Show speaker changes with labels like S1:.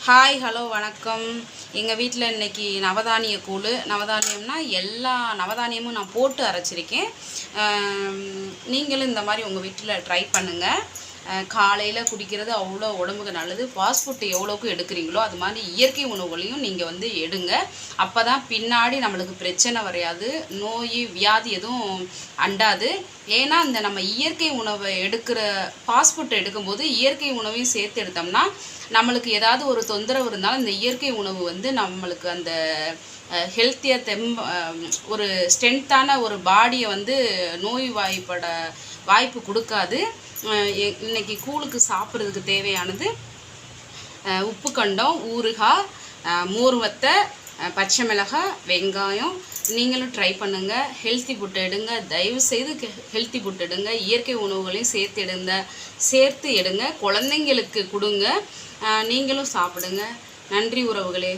S1: Hi hello வணக்கம். எங்கள் வீட்டில் இன்றைக்கி நவதானிய கூழ். நவதானியம்னா எல்லா நவதானியமும் நான் போட்டு அரைச்சிருக்கேன். நீங்களும் இந்த மாதிரி உங்கள் வீட்டில் ட்ரை பண்ணுங்கள். காலையில் குடிக்கிறது அவ்வளோ உடம்புக்கு நல்லது. ஃபாஸ்ட் ஃபுட் எவ்வளோக்கு எடுக்கிறீங்களோ அது மாதிரி இயற்கை உணவுகளையும் நீங்கள் எடுங்க. அப்போ தான் பின்னாடி நம்மளுக்கு பிரச்சனை வரையாது, நோய் வியாதி எதுவும் அண்டாது. ஏன்னா இந்த நம்ம இயற்கை உணவை எடுக்கிற ஃபாஸ்ட் ஃபுட் எடுக்கும்போது இயற்கை உணவையும் சேர்த்து எடுத்தோம்னா நம்மளுக்கு ஏதாவது ஒரு தொந்தரவு இருந்தாலும் இந்த இயற்கை உணவு நம்மளுக்கு அந்த ஹெல்த்தியாக ஒரு ஸ்ட்ரென்த்தான ஒரு பாடியை நோய் வாய்ப்பட வாய்ப்பு கொடுக்காது. இன்னைக்கு கூழுக்கு சாப்பிட்றதுக்கு தேவையானது உப்பு கண்டம், ஊறுகாய், மோர் வத்தை, பச்சை மிளகாய், வெங்காயம். நீங்களும் ட்ரை பண்ணுங்கள். ஹெல்த்தி ஃபுட் எடுங்க. தயவுசெய்து ஹெல்த்தி ஃபுட் எடுங்க. இயற்கை உணவுகளையும் சேர்த்து எடுங்க. குழந்தைங்களுக்கு கொடுங்க. நீங்களும் சாப்பிடுங்க. நன்றி உறவுகளே.